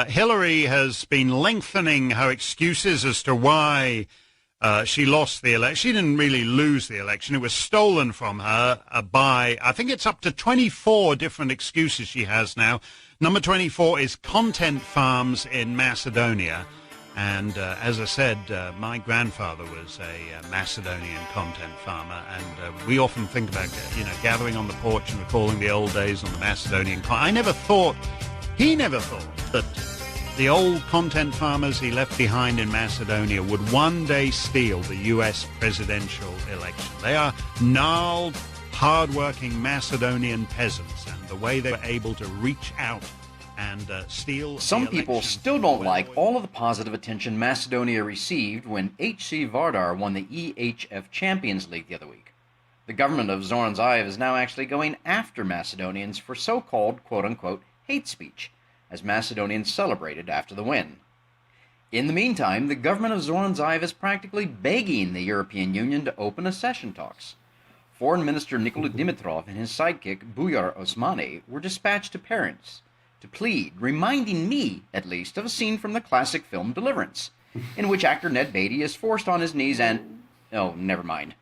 Hillary has been lengthening her excuses as to why she lost the election. She didn't really lose the election. It was stolen from her by, I think it's up to 24 different excuses she has now. Number 24 is content farms in Macedonia. And as I said, my grandfather was a Macedonian content farmer, and we often think about, gathering on the porch and recalling the old days on the Macedonian. He never thought that the old content farmers he left behind in Macedonia would one day steal the U.S. presidential election. They are gnarled, hard-working Macedonian peasants, and the way they were able to reach out and steal. Some people still don't like all of the positive attention Macedonia received when HC Vardar won the EHF Champions League the other week. The government of Zoran Zaev is now actually going after Macedonians for so-called, quote-unquote, hate speech, as Macedonians celebrated after the win. In the meantime, the government of Zoran Zaev is practically begging the European Union to open accession talks. Foreign Minister Nikola Dimitrov and his sidekick Bujar Osmani were dispatched to parents to plead, reminding me, at least, of a scene from the classic film Deliverance, in which actor Ned Beatty is forced on his knees and... oh, never mind.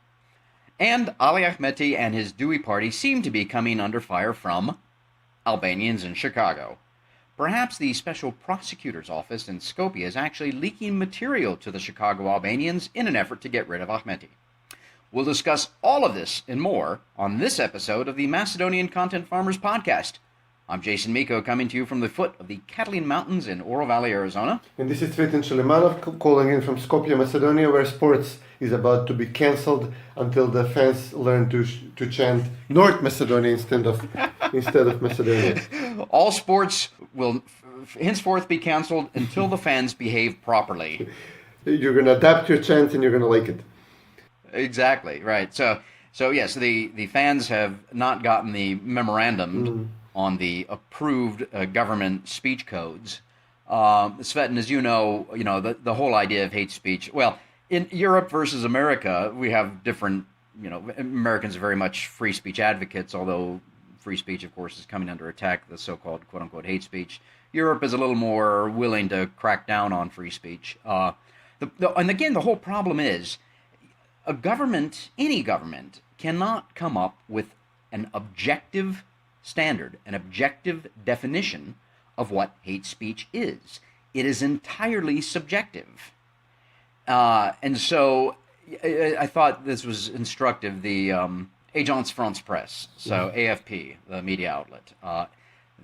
And Ali Ahmeti and his Dewey Party seem to be coming under fire from Albanians in Chicago. Perhaps the Special Prosecutor's Office in Skopje is actually leaking material to the Chicago Albanians in an effort to get rid of Ahmeti. We'll discuss all of this and more on this episode of the Macedonian Content Farmers Podcast. I'm Jason Miko, coming to you from the foot of the Catalan Mountains in Oro Valley, Arizona. And this is Cvetin and calling in from Skopje, Macedonia, where sports is about to be cancelled until the fans learn to chant North Macedonia instead of Macedonia. All sports will henceforth be cancelled until the fans behave properly. You're going to adapt your chant and you're going to like it. Exactly, right. So yes, the fans have not gotten the memorandum on the approved government speech codes. Cvetin, as you know, the whole idea of hate speech. Well, in Europe versus America, we have different. Americans are very much free speech advocates, although free speech, of course, is coming under attack. The so-called quote-unquote hate speech. Europe is a little more willing to crack down on free speech. And again, the whole problem is a government, any government, cannot come up with an objective standard, an objective definition of what hate speech is. It is entirely subjective. And so I thought this was instructive. The Agence France Presse, so AFP, the media outlet,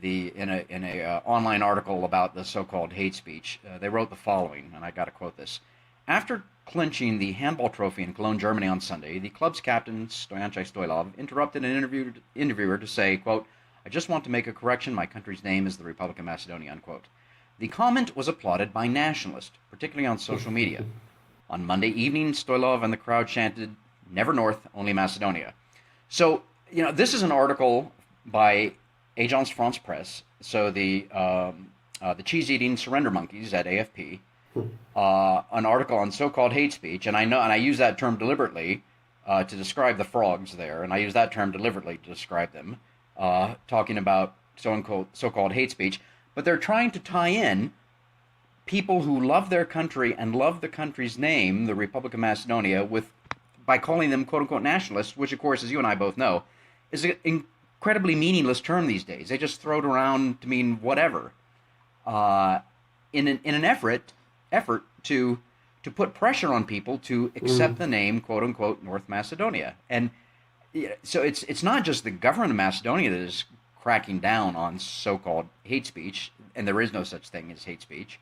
in a online article about the so-called hate speech, they wrote the following, and I got to quote this. After clinching the handball trophy in Cologne, Germany on Sunday, the club's captain, Stoyan Stoilov, interrupted an interviewer to say, quote, "I just want to make a correction. My country's name is the Republic of Macedonia," unquote. The comment was applauded by nationalists, particularly on social media. On Monday evening, Stoilov and the crowd chanted, "Never North, only Macedonia." So, this is an article by Agence France Presse, so the cheese-eating surrender monkeys at AFP, an article on so-called hate speech, and I use that term deliberately to describe the frogs there, and I use that term deliberately to describe them, talking about so-called hate speech, but they're trying to tie in people who love their country and love the country's name, the Republic of Macedonia, by calling them quote-unquote nationalists, which, of course, as you and I both know, is an incredibly meaningless term these days. They just throw it around to mean whatever, in an effort to put pressure on people to accept the name quote-unquote North Macedonia. And so it's not just the government of Macedonia that is cracking down on so-called hate speech, and there is no such thing as hate speech.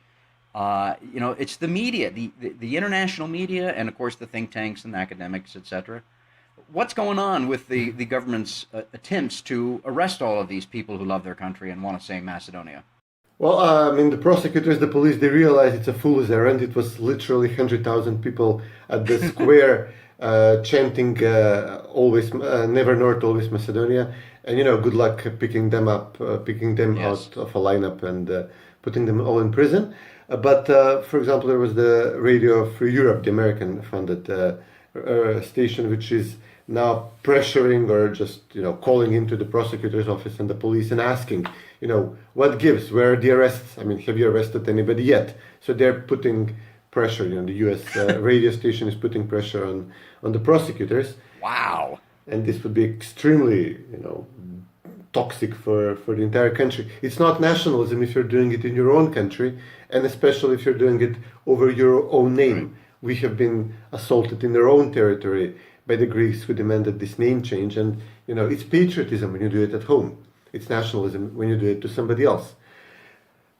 It's the media, the international media, and of course the think tanks and academics, etc. What's going on with the government's attempts to arrest all of these people who love their country and want to say Macedonia? Well, the prosecutors, the police, they realized it's a fool's errand. It was literally 100,000 people at the square chanting always never North, always Macedonia. And, good luck picking them up, picking them out of a lineup and putting them all in prison. But, for example, there was the Radio Free Europe, the American-funded station, which is now pressuring or just, calling into the prosecutor's office and the police and asking, what gives? Where are the arrests? I mean, have you arrested anybody yet? So they're putting pressure. The U.S. radio station is putting pressure on the prosecutors. Wow. And this would be extremely, toxic for the entire country. It's not nationalism if you're doing it in your own country, and especially if you're doing it over your own name. Right. We have been assaulted in our own territory by the Greeks who demanded this name change, and it's patriotism when you do it at home. It's nationalism when you do it to somebody else.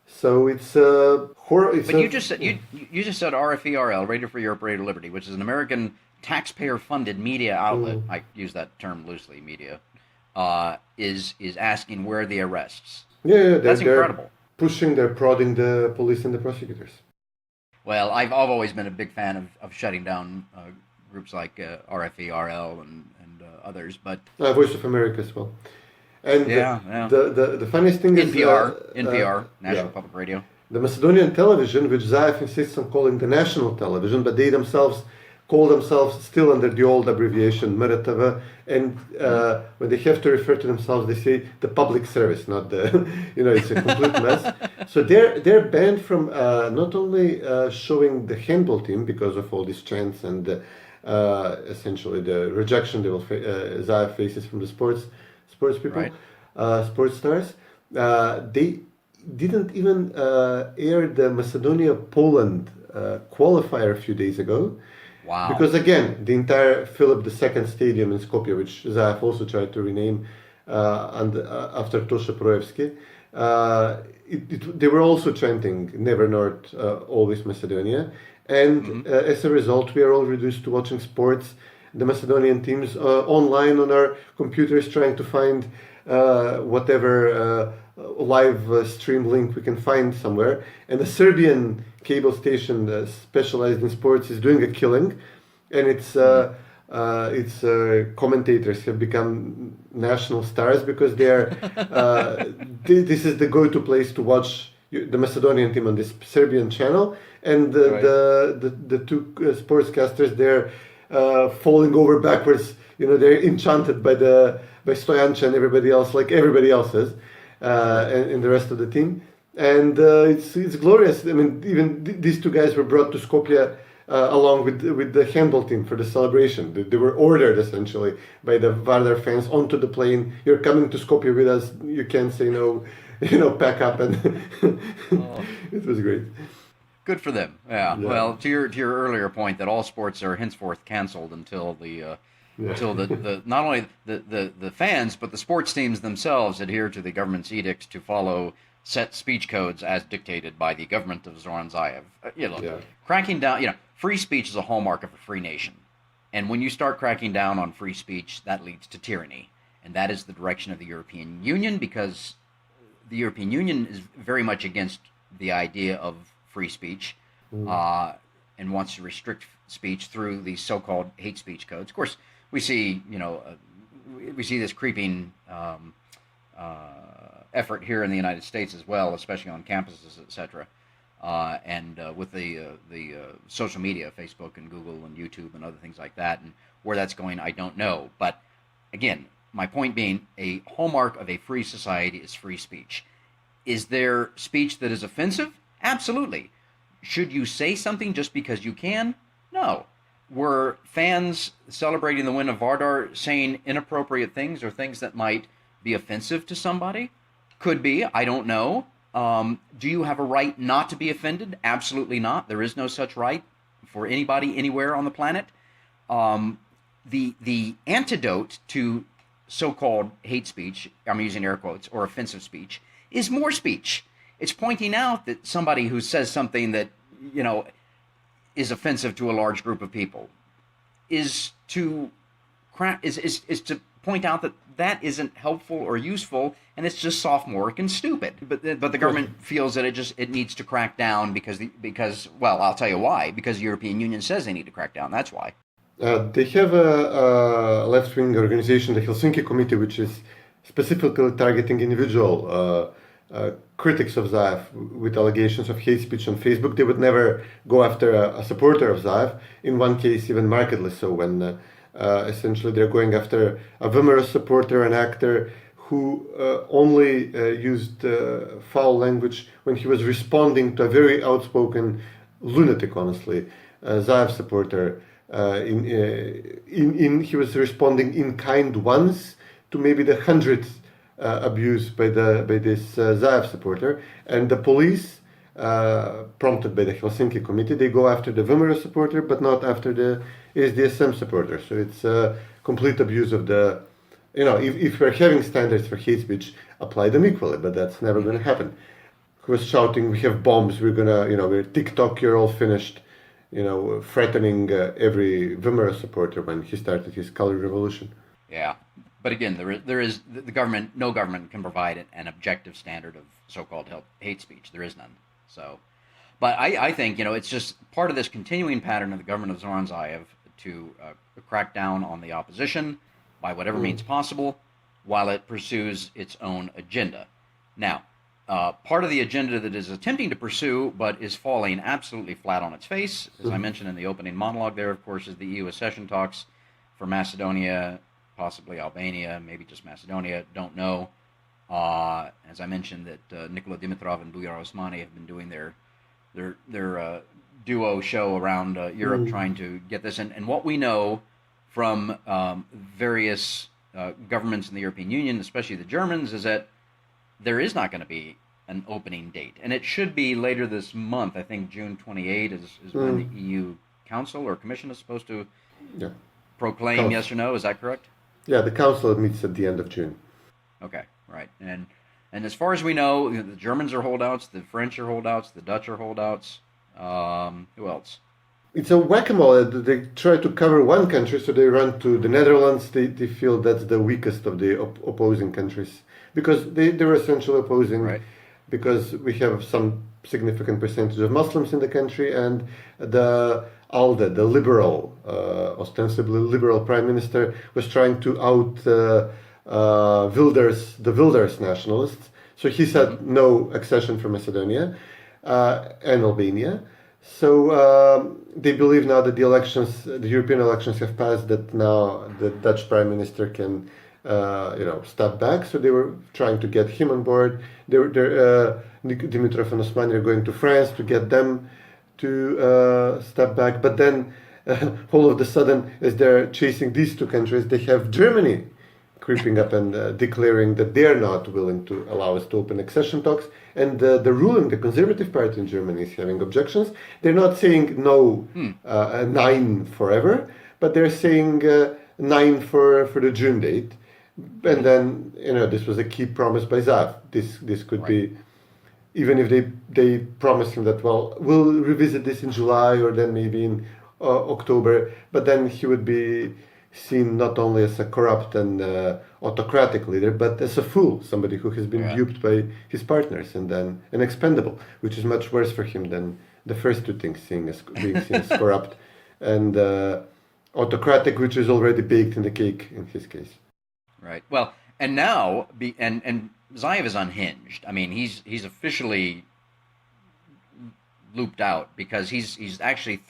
So it's horror. But you just said RFERL, Radio Free Europe, Radio Liberty, which is an American taxpayer-funded media outlet. I use that term loosely, media. Is asking where are the arrests. Yeah, that's incredible. They're prodding the police and the prosecutors. Well, I've always been a big fan of shutting down groups like RFERL and others, but Voice of America as well. And yeah. The funniest thing is NPR, National Public Radio. The Macedonian television, which Zaev insists on calling the national television, but they themselves call themselves still under the old abbreviation MRTV, and when they have to refer to themselves, they say the public service, not the, it's a complete mess. So they're banned from not only showing the handball team because of all these chants and essentially the rejection Zaev faces from the sports people, right. Sports stars. They didn't even air the Macedonia-Poland qualifier a few days ago. Wow. Because again, the entire Philip II Stadium in Skopje, which Zaev also tried to rename after Tosha Projevski, they were also chanting "Never North, Always Macedonia," and as a result, we are all reduced to watching sports, the Macedonian teams online on our computers, trying to find whatever live stream link we can find somewhere, and the Serbian cable station specialized in sports is doing a killing, and its commentators have become national stars because they're this is the go-to place to watch the Macedonian team on this Serbian channel, and the two sportscasters, they're falling over backwards. They're enchanted by Stoyancha and everybody else, like everybody else is. And the rest of the team, and it's glorious. I mean, even these two guys were brought to Skopje along with the handball team for the celebration. They were ordered essentially by the Vardar fans onto the plane. You're coming to Skopje with us. You can't say no. Pack up, and it was great. Good for them. Yeah. Well, to your earlier point that all sports are henceforth canceled until until the not only the fans but the sports teams themselves adhere to the government's edict to follow set speech codes as dictated by the government of Zoran Zaev. Cracking down, free speech is a hallmark of a free nation. And when you start cracking down on free speech, that leads to tyranny. And that is the direction of the European Union, because the European Union is very much against the idea of free speech and wants to restrict speech through these so-called hate speech codes. Of course, we see, we see this creeping effort here in the United States as well, especially on campuses, etc. And with the social media, Facebook and Google and YouTube and other things like that, and where that's going, I don't know. But again, my point being, a hallmark of a free society is free speech. Is there speech that is offensive? Absolutely. Should you say something just because you can? No. Were fans celebrating the win of Vardar saying inappropriate things or things that might be offensive to somebody? Could be. I don't know. Do you have a right not to be offended? Absolutely not. There is no such right for anybody anywhere on the planet. The antidote to so-called hate speech, I'm using air quotes, or offensive speech, is more speech. It's pointing out that somebody who says something that, is offensive to a large group of people is to point out that isn't helpful or useful, and it's just sophomoric and stupid. But the government feels that it needs to crack down because I'll tell you why. Because the European Union says they need to crack down. That's why. They have a left-wing organization, the Helsinki Committee, which is specifically targeting individual critics of Zaev with allegations of hate speech on Facebook. They would never go after a supporter of Zaev. In one case, even markedly so, when essentially they're going after a Vimera supporter, an actor who only used foul language when he was responding to a very outspoken lunatic, honestly, Zaev supporter. He was responding in kind once to maybe the 100th abuse by this Zaev supporter, and the police, prompted by the Helsinki committee, they go after the Vimero supporter, but not after the SDSM supporter. So it's a complete abuse of the, if we're having standards for hate speech, apply them equally, but that's never going to happen. He was shouting, "We have bombs, we're we're TikTok, you're all finished," threatening every Vimero supporter when he started his color revolution. Yeah. But again, there is the government. No government can provide an objective standard of so-called hate speech. There is none. So, but I think it's just part of this continuing pattern of the government of Zoran Zaev to crack down on the opposition by whatever means possible, while it pursues its own agenda. Now, part of the agenda that is attempting to pursue, but is falling absolutely flat on its face, as I mentioned in the opening monologue, there, of course, is the EU accession talks for Macedonia. Possibly Albania, maybe just Macedonia, don't know. As I mentioned, that Nikola Dimitrov and Bujar Osmani have been doing their duo show around Europe trying to get this. And what we know from various governments in the European Union, especially the Germans, is that there is not going to be an opening date. And it should be later this month. I think June 28 is when the EU Council or Commission is supposed to proclaim yes or no. Is that correct? Yeah, the council meets at the end of June. Okay, right. And as far as we know, the Germans are holdouts, the French are holdouts, the Dutch are holdouts. Who else? It's a whack-a-mole. They try to cover one country, so they run to the Netherlands. They feel that's the weakest of the opposing countries, because they're essentially opposing, right, because we have some significant percentage of Muslims in the country, and the ALDE, the liberal, ostensibly liberal prime minister, was trying to out the Wilders nationalists. So he said no accession for Macedonia and Albania. So they believe now that the European elections have passed, that now the Dutch prime minister can, step back. So they were trying to get him on board. Dimitrov and Osmani are going to France to get them to step back. But then all of a sudden, as they're chasing these two countries, they have Germany creeping up and declaring that they're not willing to allow us to open accession talks. And the Conservative Party in Germany is having objections. They're not saying no, 9 forever, but they're saying 9 for the June date. And then, this was a key promise by Zaev. This could be, even if they promise him that, well, we'll revisit this in July or then maybe in October, but then he would be seen not only as a corrupt and autocratic leader, but as a fool, somebody who has been duped by his partners, and then an expendable, which is much worse for him than the first two things, being seen as corrupt and autocratic, which is already baked in the cake in his case. Right. Well, and now, and Zaev is unhinged. I mean, he's officially looped out, because he's actually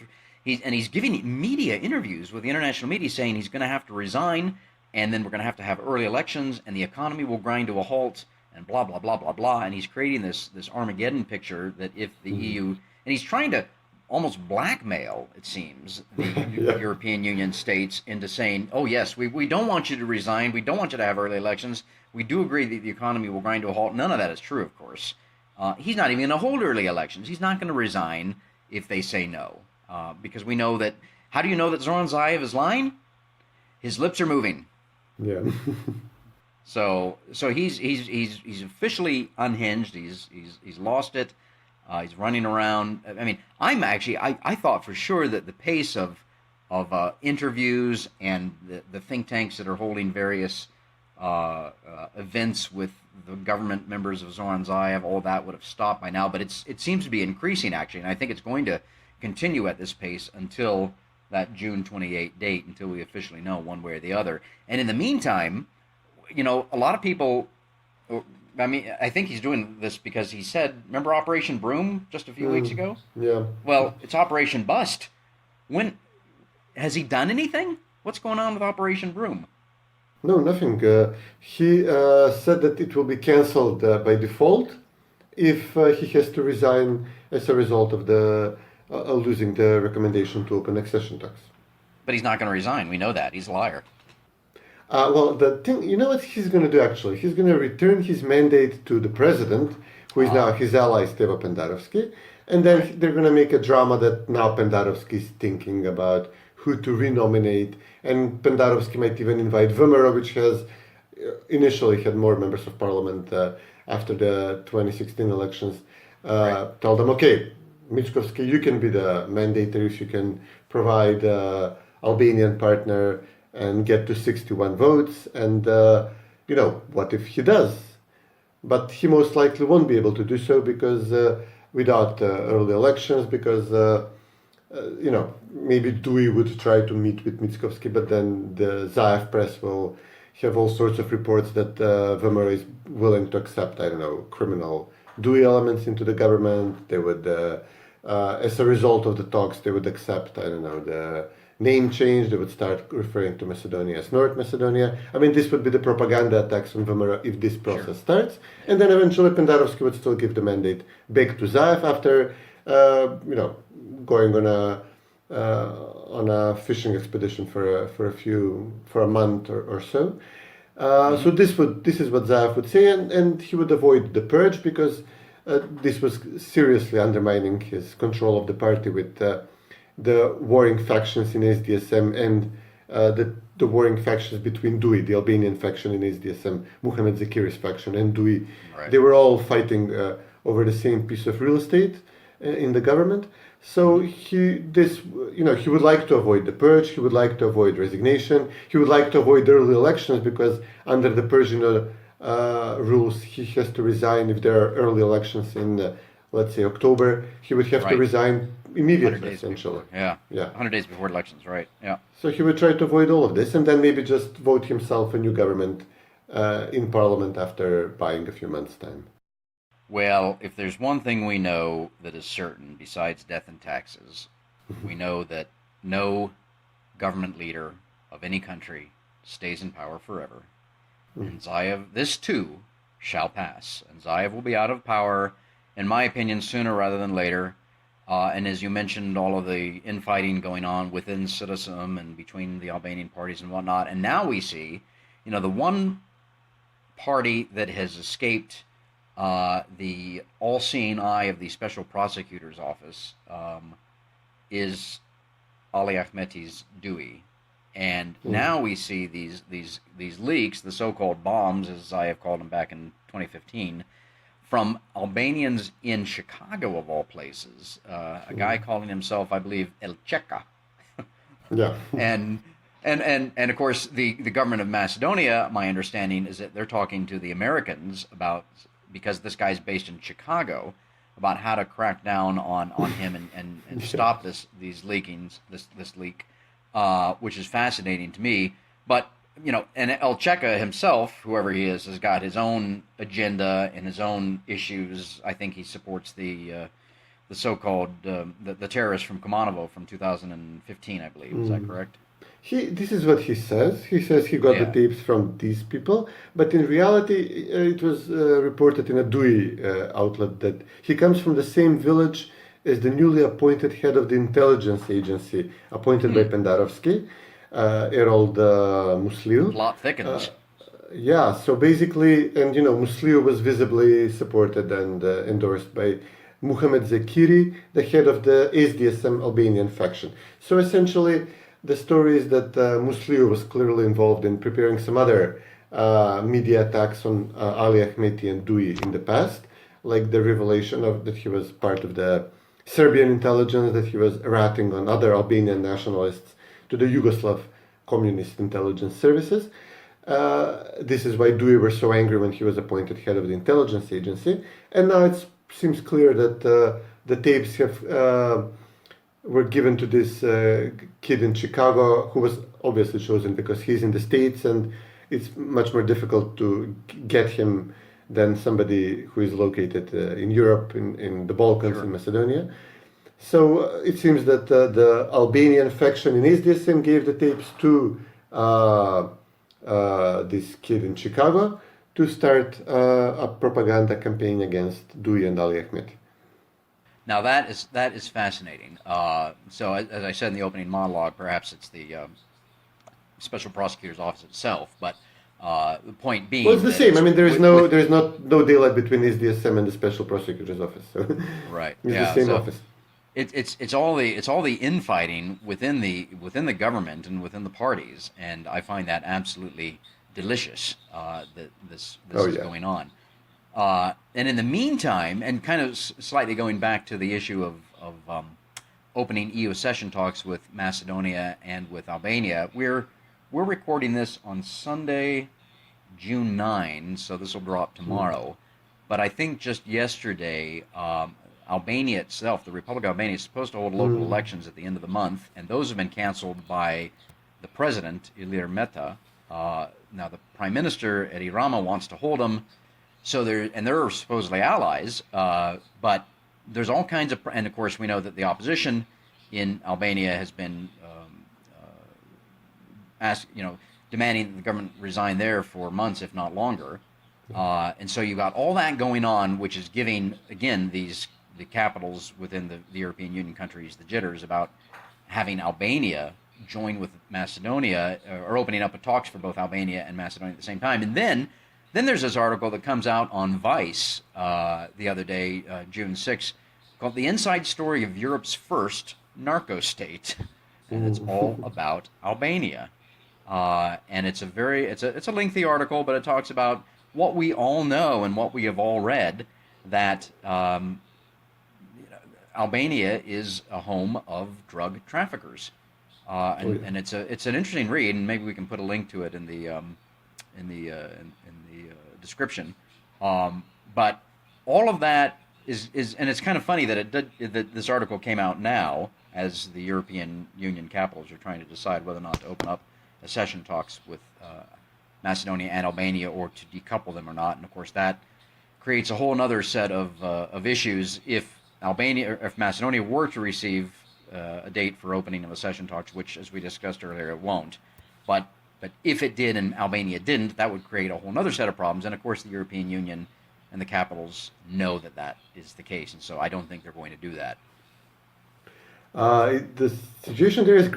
he's giving media interviews with the international media saying he's going to have to resign, and then we're going to have early elections, and the economy will grind to a halt, and blah blah blah blah blah. And he's creating this Armageddon picture that if the EU, and he's trying to almost blackmail, it seems, the European Union states into saying, oh yes, we don't want you to resign, we don't want you to have early elections, we do agree that the economy will grind to a halt. None of that is true, of course. He's not even going to hold early elections. He's not going to resign if they say no, because we know that. How do you know that Zoran Zaev is lying? His lips are moving. Yeah. So he's officially unhinged. He's lost it. He's running around. I mean, I thought for sure that the pace of interviews and the think tanks that are holding various events with the government members of Zoran Zaev, all that would have stopped by now. But it seems to be increasing, actually, and I think it's going to continue at this pace until that June 28 date, until we officially know one way or the other. And in the meantime, a lot of people, I mean, I think he's doing this because he said, remember Operation Broom just a few weeks ago? Yeah. Well, it's Operation Bust. When has he done anything? What's going on with Operation Broom? No, nothing. He said that it will be cancelled by default if he has to resign as a result of the losing the recommendation to open accession talks. But he's not going to resign. We know that. He's a liar. Well, the thing, you know what he's going to do actually? He's going to return his mandate to the president, who is now his ally, Stevo Pendarovski, and then they're going to make a drama that now Pendarovski is thinking about who to renominate, and Pendarovski might even invite VMRO, which has initially had more members of parliament after the 2016 elections, tell them, okay, Mickovski, you can be the mandator if you can provide Albanian partner and get to 61 votes, and what if he does? But he most likely won't be able to do so because without early elections, because maybe Dewey would try to meet with Mickovski, but then the Zaev press will have all sorts of reports that VMRO is willing to accept, criminal Dewey elements into the government. They would, as a result of the talks, they would accept, the name change. They would start referring to Macedonia as North Macedonia. I mean, this would be the propaganda attacks on VMRO if this process starts. And then eventually Pendarovski would still give the mandate back to Zaev after, going on a fishing expedition for a month or so. So this is what Zaev would say, and he would avoid the purge because this was seriously undermining his control of the party with the warring factions in SDSM and the warring factions between Dewey, the Albanian faction in SDSM, Muhammad Zakiri's faction, and Dewey. Right. They were all fighting over the same piece of real estate in the government. So he would like to avoid the purge. He would like to avoid resignation. He would like to avoid early elections because under the Persian rules, he has to resign if there are early elections in, let's say, October. He would have to resign immediately, essentially. Before. Yeah. 100 days before elections, right? Yeah. So he would try to avoid all of this and then maybe just vote himself a new government in parliament after buying a few months' time. Well, if there's one thing we know that is certain, besides death and taxes, we know that no government leader of any country stays in power forever. And Zaev, this too, shall pass. And Zaev will be out of power, in my opinion, sooner rather than later. And as you mentioned, all of the infighting going on within Citizen and between the Albanian parties and whatnot. And now we see, the one party that has escaped the all-seeing eye of the Special Prosecutor's Office is Ali Ahmeti's Dewey. And now we see these leaks, the so-called bombs, as I have called them back in 2015, from Albanians in Chicago, of all places. A guy calling himself, I believe, El Cheka. Yeah. And of course, the government of Macedonia, my understanding is that they're talking to the Americans about, because this guy's based in Chicago, about how to crack down on him and stop this leak, which is fascinating to me. But and El Cheka himself, whoever he is, has got his own agenda and his own issues. I think he supports the so-called the terrorists from Kumanovo from 2015, I believe. Is that correct? This is what he says. He says he got the tapes from these people, but in reality, it was reported in a Dewey outlet that he comes from the same village as the newly appointed head of the intelligence agency, appointed by Pendarovski, Erol Musliu. Plot thickens. So basically, and Musliu was visibly supported and endorsed by Muhammad Zakiri, the head of the SDSM Albanian faction. So essentially, the story is that Musliu was clearly involved in preparing some other media attacks on Ali Ahmeti and Dewey in the past, like the revelation of that he was part of the Serbian intelligence, that he was ratting on other Albanian nationalists to the Yugoslav communist intelligence services. This is why Dewey was so angry when he was appointed head of the intelligence agency. And now it seems clear that the tapes were given to this kid in Chicago, who was obviously chosen because he's in the States and it's much more difficult to get him than somebody who is located in Europe, in the Balkans, in Macedonia. So it seems that the Albanian faction in SDSM gave the tapes to this kid in Chicago to start a propaganda campaign against Dewey and Ali Ahmeti. Now that is fascinating. So as I said in the opening monologue, perhaps it's the Special Prosecutor's Office itself, but the point being, well, it's the same. I mean, there's no daylight between SDSM and the Special Prosecutor's Office. So right, it's the same office. It's all the infighting within the government and within the parties, and I find that absolutely delicious. That this is going on. And in the meantime, and kind of slightly going back to the issue of opening EU accession talks with Macedonia and with Albania, we're recording this on Sunday, June 9, so this will drop tomorrow. But I think just yesterday, Albania itself, the Republic of Albania, is supposed to hold local elections at the end of the month, and those have been canceled by the president, Ali Ahmeti. Now, the prime minister, Edi Rama, wants to hold them. So they're supposedly allies, but there's all kinds of, and of course we know that the opposition in Albania has been demanding that the government resign there for months, if not longer. And so you've got all that going on, which is giving, again, the capitals within the European Union countries the jitters about having Albania join with Macedonia, or opening up talks for both Albania and Macedonia at the same time. And then there's this article that comes out on Vice the other day, June 6th, called "The Inside Story of Europe's First Narco State," and it's all about Albania. And it's a lengthy article, but it talks about what we all know and what we have all read, that Albania is a home of drug traffickers, and it's an interesting read, and maybe we can put a link to it in the description. But all of that is, and it's kind of funny that that this article came out now as the European Union capitals are trying to decide whether or not to open up accession talks with Macedonia and Albania, or to decouple them or not. And of course that creates a whole other set of issues if Macedonia were to receive a date for opening of accession talks, which, as we discussed earlier, it won't. But if it did and Albania didn't, that would create a whole other set of problems. And of course the European Union and the capitals know that is the case, and so I don't think they're going to do that. The situation there is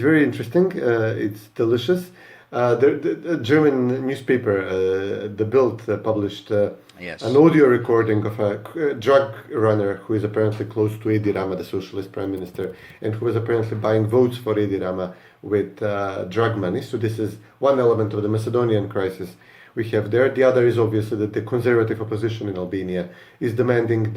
very interesting. It's delicious. The German newspaper, The Bild, published an audio recording of a drug runner who is apparently close to Edi Rama, the socialist prime minister, and who was apparently buying votes for Edi Rama with drug money. So this is one element of the Macedonian crisis we have there. The other is obviously that the conservative opposition in Albania is demanding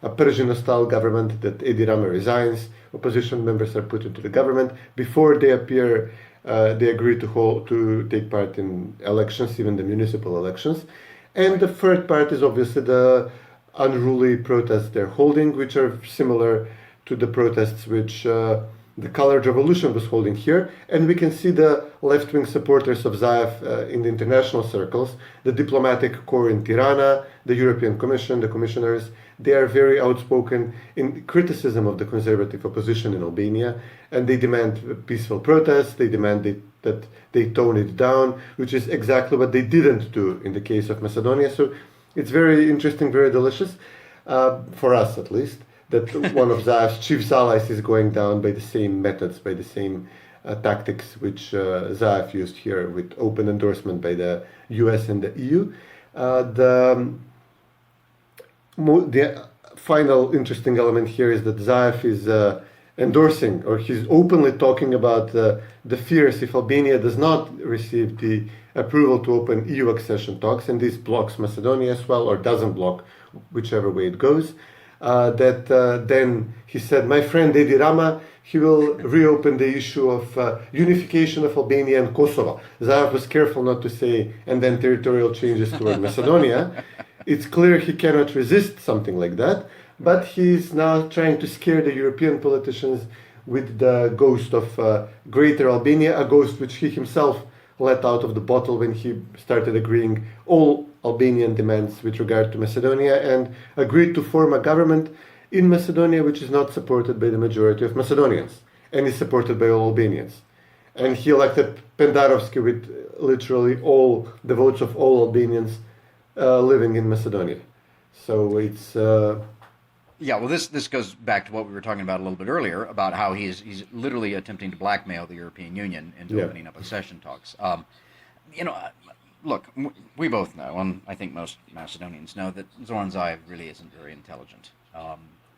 a Persian-style government, that Edi Rama resigns. Opposition members are put into the government. Before they appear, they agree to take part in elections, even the municipal elections. And the third part is obviously the unruly protests they're holding, which are similar to the protests which the Colored Revolution was holding here. And we can see the left-wing supporters of Zaev in the international circles, the diplomatic corps in Tirana, the European Commission, the commissioners. They are very outspoken in criticism of the conservative opposition in Albania, and they demand peaceful protests. They demand that they tone it down, which is exactly what they didn't do in the case of Macedonia. So it's very interesting, very delicious, for us at least, that one of Zaev's chief allies is going down by the same methods, by the same tactics which Zaev used here, with open endorsement by the US and the EU. The final interesting element here is that Zaev is endorsing, or he's openly talking about the fears if Albania does not receive the approval to open EU accession talks, and this blocks Macedonia as well, or doesn't block, whichever way it goes. Then he said, my friend Edi Rama, he will reopen the issue of unification of Albania and Kosovo. Zaev was careful not to say, and then territorial changes toward Macedonia. It's clear he cannot resist something like that, but he's now trying to scare the European politicians with the ghost of Greater Albania, a ghost which he himself let out of the bottle when he started agreeing all Albanian demands with regard to Macedonia, and agreed to form a government in Macedonia which is not supported by the majority of Macedonians and is supported by all Albanians. and he elected Pendarovsky with literally all the votes of all Albanians living in Macedonia. So it's Yeah, well, this goes back to what we were talking about a little bit earlier about how he's literally attempting to blackmail the European Union into opening up accession talks. Look, we both know, and I think most Macedonians know, that Zoran Zaev really isn't very intelligent.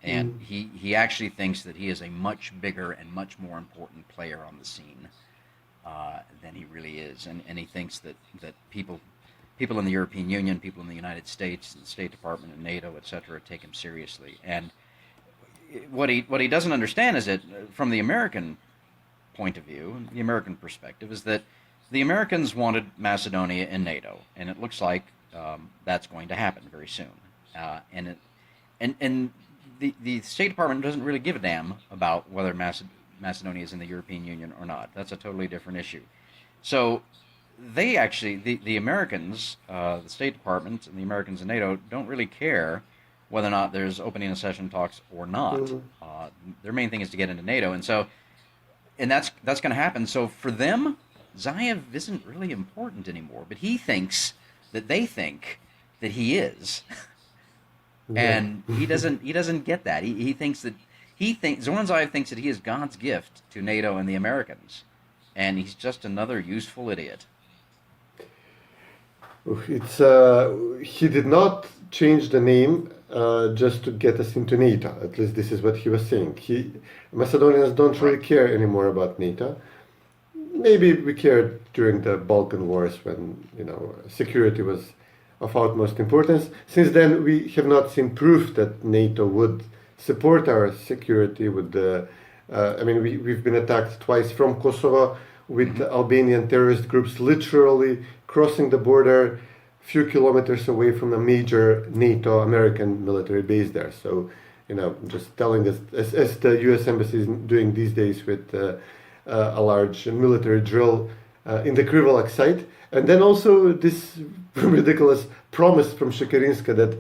And he actually thinks that he is a much bigger and much more important player on the scene than he really is. And he thinks that people in the European Union, people in the United States, the State Department and NATO, etc., take him seriously. And what he doesn't understand is that from the American point of view, the American perspective, is that the Americans wanted Macedonia in NATO, and it looks like that's going to happen very soon. And the State Department doesn't really give a damn about whether Macedonia is in the European Union or not. That's a totally different issue. So they actually, the Americans, the State Department and the Americans in NATO don't really care whether or not there's opening accession talks or not. Their main thing is to get into NATO, and that's going to happen. So for them, Zaev isn't really important anymore, but he thinks that they think that he is. And he doesn't get that. He thinks Zoran Zaev thinks that he is God's gift to NATO and the Americans, and he's just another useful idiot. It's he did not change the name just to get us into NATO. At least this is what he was saying. Macedonians don't really care anymore about NATO. Maybe we cared during the Balkan Wars when security was of utmost importance. Since then, we have not seen proof that NATO would support our security. We've been attacked twice from Kosovo with Albanian terrorist groups literally crossing the border a few kilometers away from a major NATO American military base there. So, just telling us, as the U.S. Embassy is doing these days with a large military drill in the Krivolak site. And then also this ridiculous promise from Shekerinska that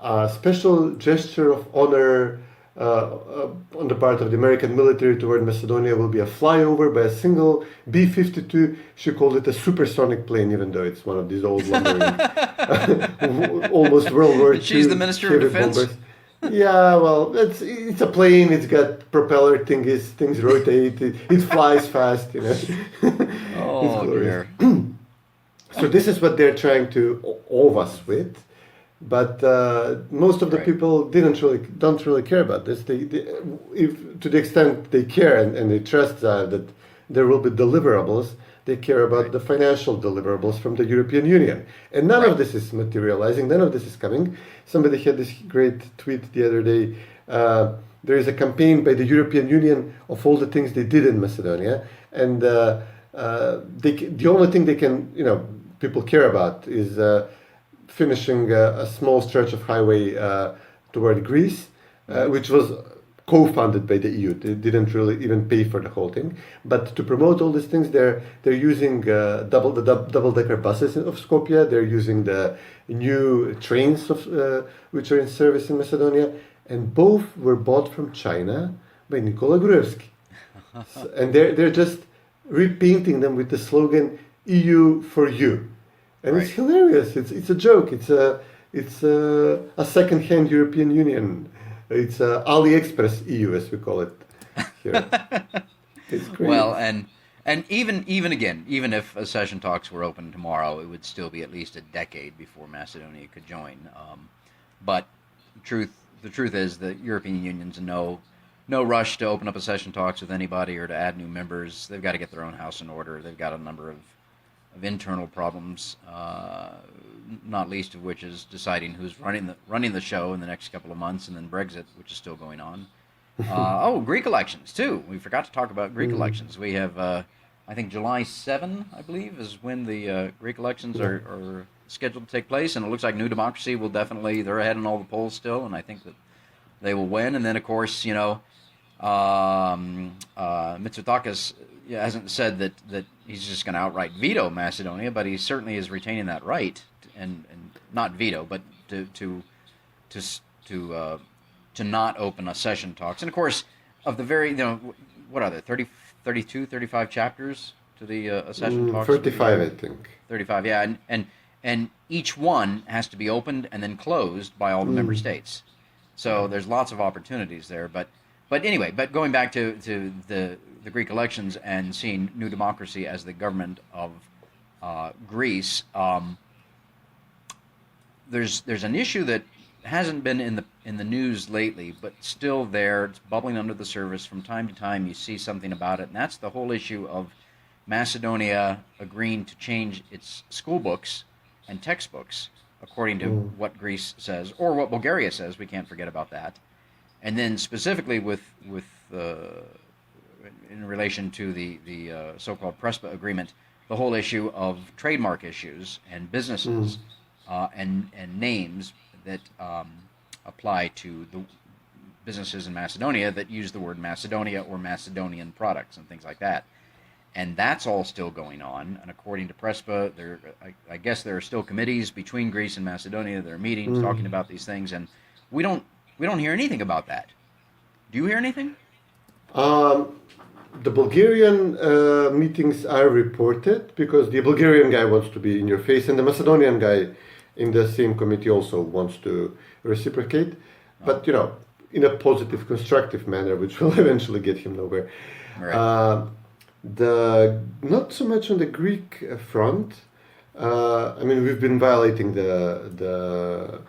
a special gesture of honor on the part of the American military toward Macedonia will be a flyover by a single B-52. She called it a supersonic plane, even though it's one of these old lumbering, almost World War II. She's the Minister of Defense. Bombers. Yeah, well, it's a plane. It's got propeller things rotate. It flies fast, Oh dear. So this is what they're trying to owe us with, but most of the people don't really care about this. If to the extent they care and they trust that there will be deliverables, they care about the financial deliverables from the European Union. And none of this is materializing, none of this is coming. Somebody had this great tweet the other day. There is a campaign by the European Union of all the things they did in Macedonia. And the only thing they can, people care about is finishing a small stretch of highway toward Greece, which was co-funded by the EU. They didn't really even pay for the whole thing. But to promote all these things, they're using double-decker buses of Skopje. They're using the new trains which are in service in Macedonia, and both were bought from China by Nikola Gruevski. And they're just repainting them with the slogan "EU for you," and it's hilarious. It's a joke. It's a second-hand European Union. It's AliExpress EU, as we call it here. It's great. Well, and even if accession talks were open tomorrow, it would still be at least a decade before Macedonia could join. But the truth is that European Union's in no rush to open up accession talks with anybody or to add new members. They've got to get their own house in order. They've got a number of internal problems, not least of which is deciding who's running the show in the next couple of months, and then Brexit, which is still going on. Greek elections too. We forgot to talk about Greek elections. We have, I think July 7, I believe, is when the Greek elections are scheduled to take place, and it looks like New Democracy will they're ahead in all the polls still, and I think that they will win. And then, of course, Mitsotakis hasn't said that he's just going to outright veto Macedonia, but he certainly is retaining that right, and not veto, but to not open accession talks. And of course, of the very, what are there, 30, 32, 35 chapters to the accession talks? 35, I think. 35, yeah, and each one has to be opened and then closed by all the member states. So there's lots of opportunities there. But anyway, going back to the Greek elections and seeing New Democracy as the government of Greece, there's an issue that hasn't been in the news lately, but still there. It's bubbling under the surface. From time to time, you see something about it, and that's the whole issue of Macedonia agreeing to change its school books and textbooks according to what Greece says, or what Bulgaria says. We can't forget about that. And then specifically with in relation to the so-called Prespa agreement, the whole issue of trademark issues and businesses and names that apply to the businesses in Macedonia that use the word Macedonia or Macedonian products and things like that. And that's all still going on. And according to Prespa, I guess there are still committees between Greece and Macedonia. There are meetings talking about these things, and we don't hear anything about that. Do you hear anything? The Bulgarian meetings are reported because the Bulgarian guy wants to be in your face, and the Macedonian guy in the same committee also wants to reciprocate, but in a positive, constructive manner, which will eventually get him nowhere. Right. Not so much on the Greek front. We've been violating the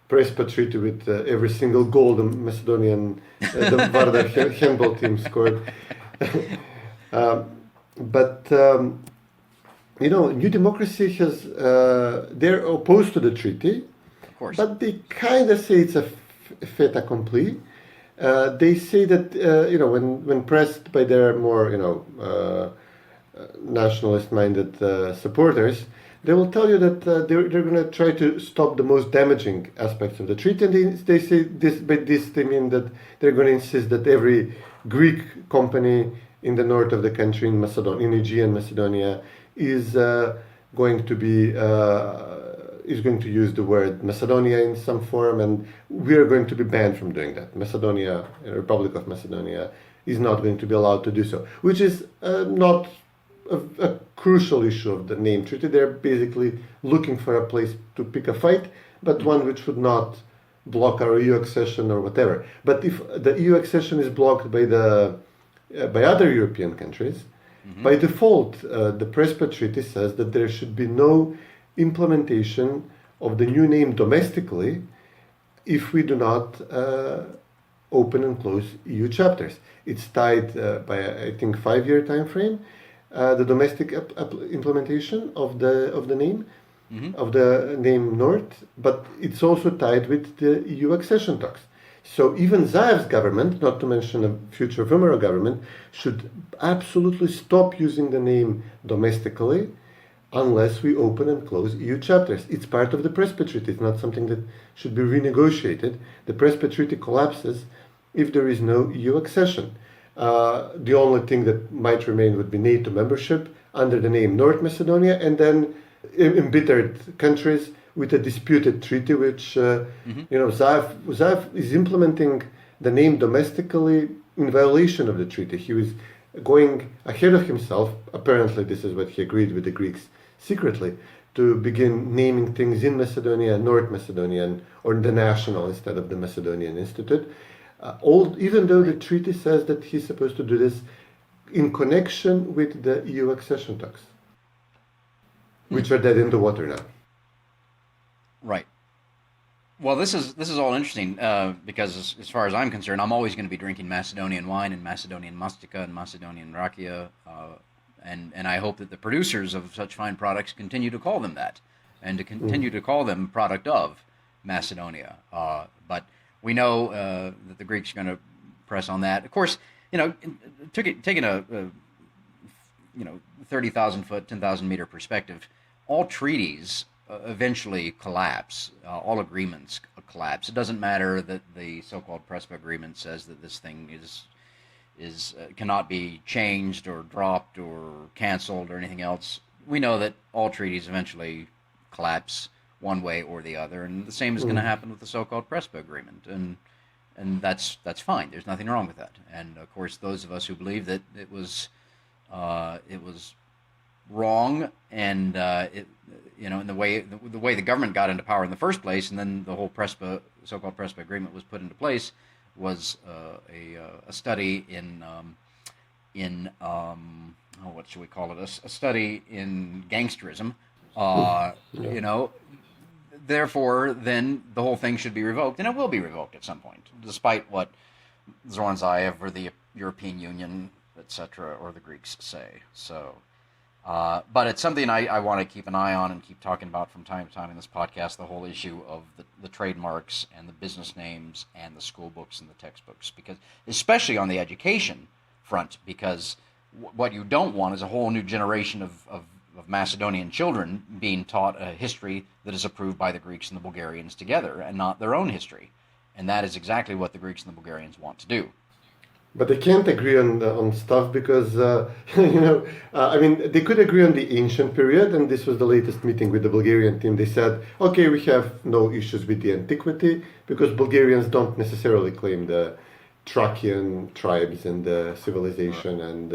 Prespa treaty with every single goal the Macedonian the Vardar handball team scored. New Democracy has they're opposed to the treaty, Of course. but they kind of say it's a fait accompli. They say that when pressed by their more nationalist-minded supporters, they will tell you that they're going to try to stop the most damaging aspects of the treaty, and they say this. By this, they mean that they're going to insist that every Greek company in the north of the country, in Macedonia, in Aegean Macedonia, is going to use the word Macedonia in some form, and we are going to be banned from doing that. Macedonia, Republic of Macedonia, is not going to be allowed to do so, which is not a crucial issue of the name treaty. They're basically looking for a place to pick a fight, but one which would not block our EU accession or whatever. But if the EU accession is blocked by other European countries, by default, the Prespa Treaty says that there should be no implementation of the new name domestically if we do not open and close EU chapters. It's tied by, I think, 5-year time frame, the domestic implementation of the name, of the name North, but it's also tied with the EU accession talks. So even Zaev's government, not to mention a future Vumero government, should absolutely stop using the name domestically unless we open and close EU chapters. It's part of the Prespa Treaty. It's not something that should be renegotiated. The Prespa Treaty collapses if there is no EU accession. The only thing that might remain would be NATO membership under the name North Macedonia, and then embittered countries with a disputed treaty, which Zaev is implementing the name domestically in violation of the treaty. He was going ahead of himself. Apparently, this is what he agreed with the Greeks secretly, to begin naming things in Macedonia, North Macedonian, or the national instead of the Macedonian Institute. Even though the treaty says that he's supposed to do this in connection with the EU accession talks, which are dead in the water now. Right. Well, this is all interesting because as far as I'm concerned, I'm always going to be drinking Macedonian wine and Macedonian mastica and Macedonian rakia, and I hope that the producers of such fine products continue to call them that, and to continue to call them product of Macedonia. But we know that the Greeks are going to press on that. Of course, taking a 30,000 foot, 10,000 meter perspective, all treaties eventually collapse. All agreements collapse. It doesn't matter that the so-called Prespa agreement says that this thing is cannot be changed or dropped or canceled or anything else. We know that all treaties eventually collapse one way or the other, and the same is going to happen with the so-called Prespa agreement. and that's fine. There's nothing wrong with that. And of course, those of us who believe that it was wrong, and in the way the government got into power in the first place, and then the whole so-called Prespa agreement was put into place, was a study in what should we call it? A study in gangsterism. Therefore, then the whole thing should be revoked, and it will be revoked at some point, despite what Zoran Zaev or the European Union, etc., or the Greeks say. So, but it's something I want to keep an eye on and keep talking about from time to time in this podcast, the whole issue of the trademarks and the business names and the school books and the textbooks, because especially on the education front, because what you don't want is a whole new generation of Macedonian children being taught a history that is approved by the Greeks and the Bulgarians together, and not their own history. And that is exactly what the Greeks and the Bulgarians want to do. But they can't agree on stuff because, they could agree on the ancient period, and this was the latest meeting with the Bulgarian team. They said, okay, we have no issues with the antiquity, because Bulgarians don't necessarily claim the Thracian tribes and the civilization and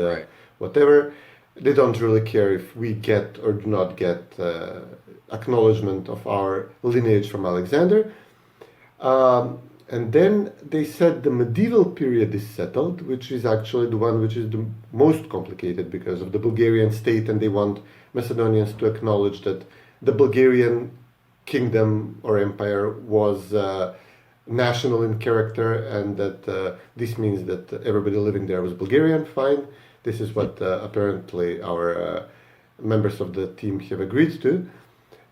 whatever. They don't really care if we get or do not get acknowledgement of our lineage from Alexander. And then they said the medieval period is settled, which is actually the one which is the most complicated because of the Bulgarian state, and they want Macedonians to acknowledge that the Bulgarian kingdom or empire was national in character, and that this means that everybody living there was Bulgarian. Fine. This is what apparently our members of the team have agreed to.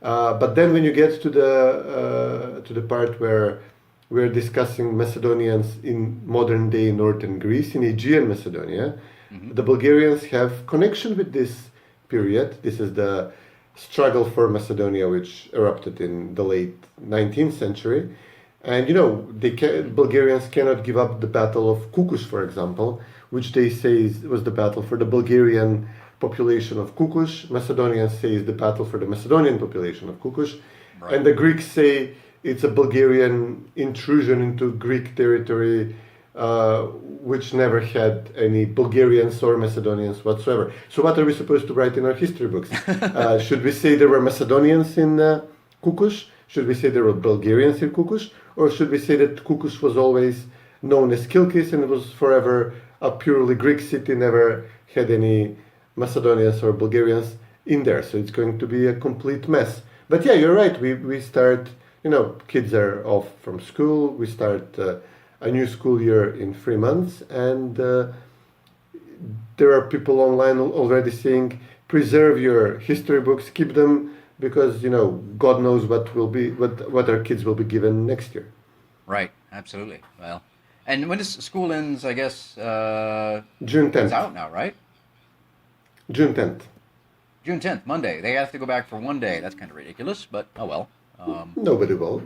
But then when you get to the part where we're discussing Macedonians in modern day northern Greece, in Aegean Macedonia, the Bulgarians have connection with this period. This is the struggle for Macedonia, which erupted in the late 19th century. And Bulgarians cannot give up the Battle of Kukush, for example, which they say was the battle for the Bulgarian population of Kukush. Macedonians say is the battle for the Macedonian population of Kukush. Right. And the Greeks say it's a Bulgarian intrusion into Greek territory, which never had any Bulgarians or Macedonians whatsoever. So what are we supposed to write in our history books? Should we say there were Macedonians in Kukush? Should we say there were Bulgarians in Kukush? Or should we say that Kukush was always known as Kilkis and it was forever a purely Greek city, never had any Macedonians or Bulgarians in there? So it's going to be a complete mess. But yeah, you're right. We start, kids are off from school. We start a new school year in 3 months. And there are people online already saying, preserve your history books, keep them, because, God knows what our kids will be given next year. Right, absolutely. Well, and when school ends, I guess... June 10th. It's out now, right? June 10th. June 10th, Monday. They have to go back for 1 day. That's kind of ridiculous, but oh well. Nobody will.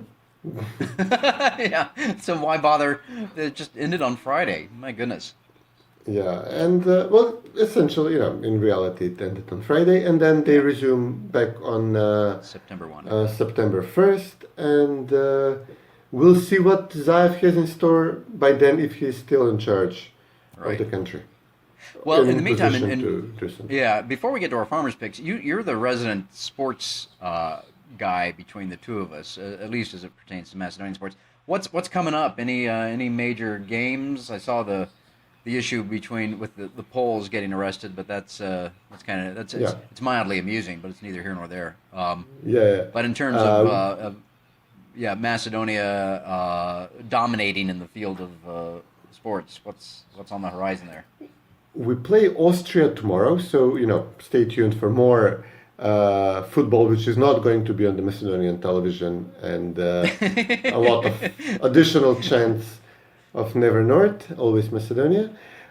Yeah, so why bother? It just ended on Friday. My goodness. Yeah, and essentially, in reality, it ended on Friday, and then they resume back on September 1. September 1st, and we'll see what Zaev has in store by then if he's still in charge of the country. Well, in the meantime, before we get to our farmers' picks, you're the resident sports guy between the two of us, at least as it pertains to Macedonian sports. What's coming up? Any major games? I saw the issue with the Poles getting arrested, but it's mildly amusing, but it's neither here nor there. But in terms of Macedonia dominating in the field of sports, what's on the horizon there? We play Austria tomorrow, so stay tuned for more football, which is not going to be on the Macedonian television, and a lot of additional chants of Never North, always Macedonia.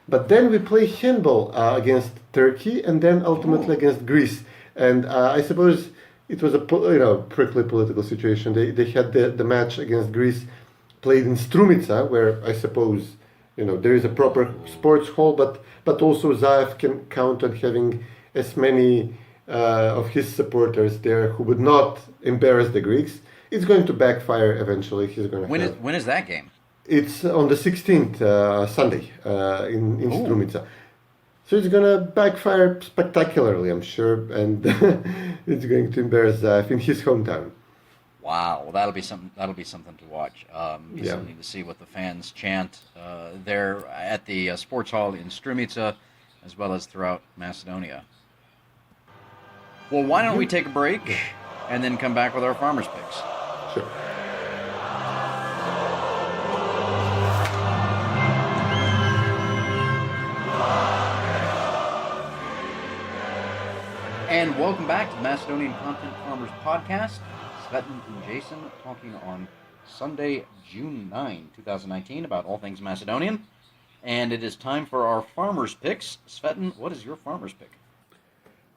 But then we play handball against Turkey, and then ultimately against Greece. And I suppose it was a prickly political situation. They had the match against Greece played in Strumica, where I suppose there is a proper sports hall, but also Zaev can count on having as many of his supporters there who would not embarrass the Greeks. It's going to backfire eventually. He's going to. When is that game? It's on the 16th, Sunday, in Strumica. So it's going to backfire spectacularly, I'm sure, and it's going to embarrass Zaev in his hometown. Wow, well, that'll be something to watch. Something to see what the fans chant there at the sports hall in Strumica, as well as throughout Macedonia. Well, why don't we take a break and then come back with our farmers' picks? Sure. And welcome back to the Macedonian Content Farmers Podcast. Cvetin and Jason talking on Sunday, June 9, 2019 about all things Macedonian. And it is time for our farmers' picks. Cvetin, what is your farmers' pick?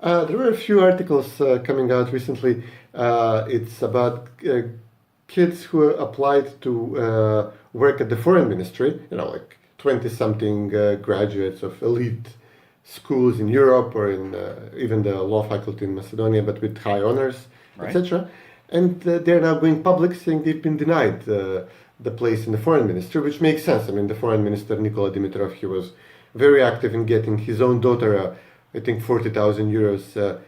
There were a few articles coming out recently. It's about kids who applied to work at the foreign ministry, like 20-something graduates of elite schools in Europe or in even the law faculty in Macedonia, but with high honors, right, etc. And they're now going public saying they've been denied the place in the foreign ministry, which makes sense. I mean, the foreign minister, Nikola Dimitrov, he was very active in getting his own daughter, I think 40,000 euros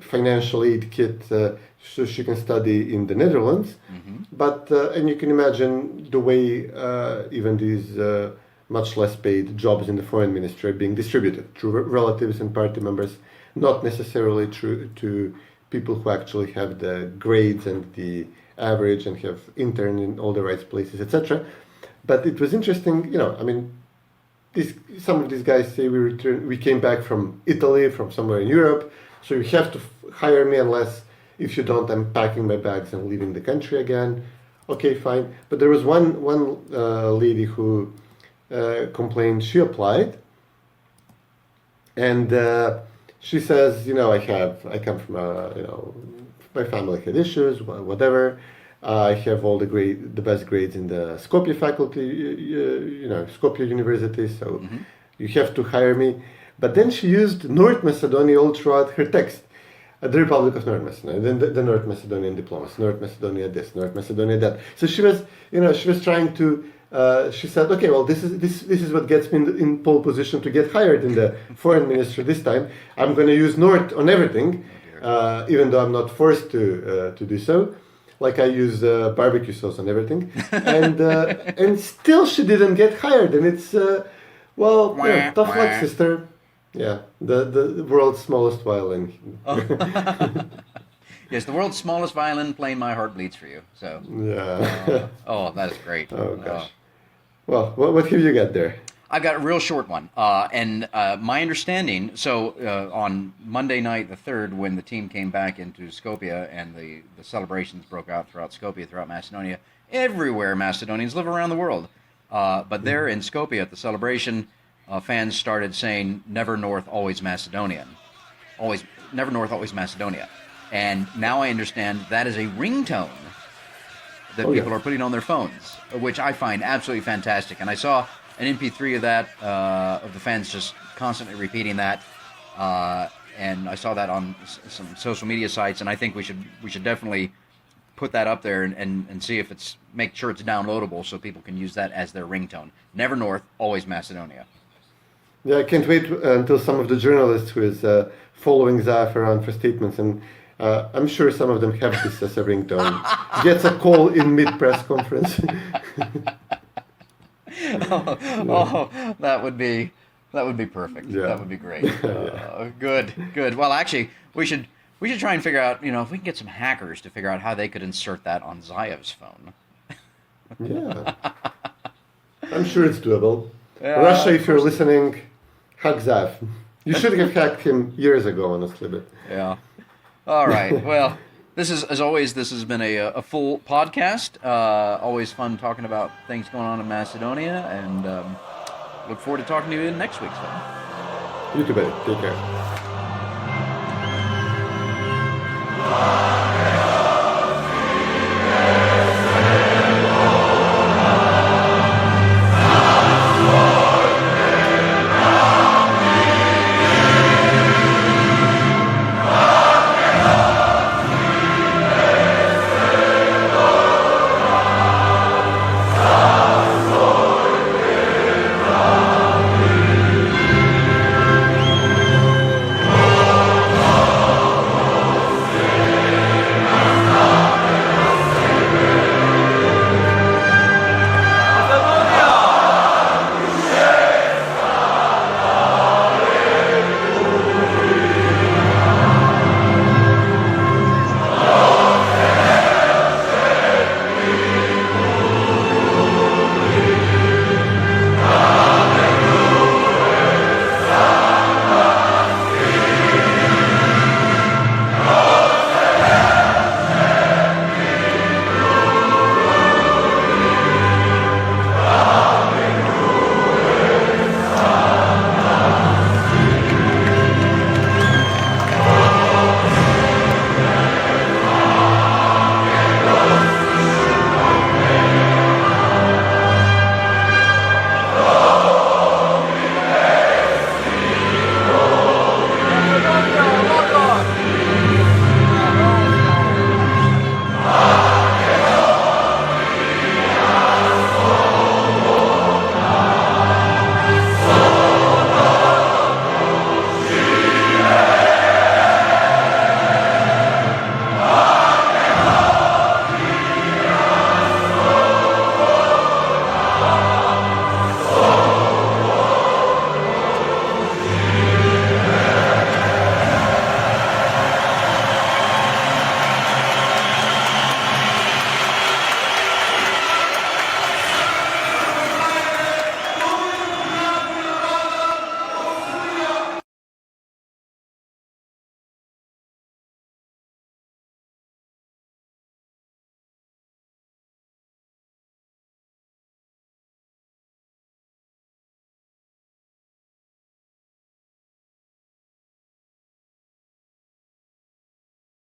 financial aid kit so she can study in the Netherlands. Mm-hmm. But, and you can imagine the way even these much less paid jobs in the foreign ministry are being distributed through relatives and party members, not necessarily to people who actually have the grades and the average and have interned in all the right places, etc. But it was interesting, I mean, some of these guys say we came back from Italy, from somewhere in Europe, so you have to hire me unless, if you don't, I'm packing my bags and leaving the country again. Okay, fine. But there was one lady who complained. She applied, and she says, I come from my family had issues, whatever. I have all the best grades in the Skopje faculty, Skopje University, so you have to hire me. But then she used North Macedonia all throughout her text. The Republic of North Macedonia, then the North Macedonian diplomas, North Macedonia this, North Macedonia that. So she was trying to. She said, okay, well, this is what gets me in pole position to get hired in the foreign ministry this time. I'm going to use North on everything, even though I'm not forced to do so. Like I use barbecue sauce on everything, and still she didn't get hired. And it's tough luck, sister. Yeah, the world's smallest violin. Yes, the world's smallest violin playing My Heart Bleeds for You. So yeah. That is great. Oh gosh. Well, what have you got there? I've got a real short one. And my understanding, on Monday night, the 3rd, when the team came back into Skopje and the celebrations broke out throughout Skopje, throughout Macedonia, everywhere Macedonians live around the world. But there in Skopje at the celebration, fans started saying, "Never North, always Macedonian." Never North, always Macedonia. And now I understand that is a ringtone that people are putting on their phones, which I find absolutely fantastic. And I saw an MP3 of that, of the fans just constantly repeating that, and I saw that on some social media sites. And I think we should definitely put that up there and see if make sure it's downloadable so people can use that as their ringtone. Never North, always Macedonia. Yeah, I can't wait until some of the journalists who is following Zaev around for statements, and I'm sure some of them have this as a ringtone, gets a call in mid-press conference. That would be perfect. Yeah. That would be great. Good. Well, actually, we should try and figure out, if we can get some hackers to figure out how they could insert that on Zaev's phone. Yeah. I'm sure it's doable. Russia, if you're listening, hack Zaev. You should have hacked him years ago, honestly. But yeah. All right. Well, this has been a full podcast. Always fun talking about things going on in Macedonia, and look forward to talking to you next week's one. You too, buddy. Take care.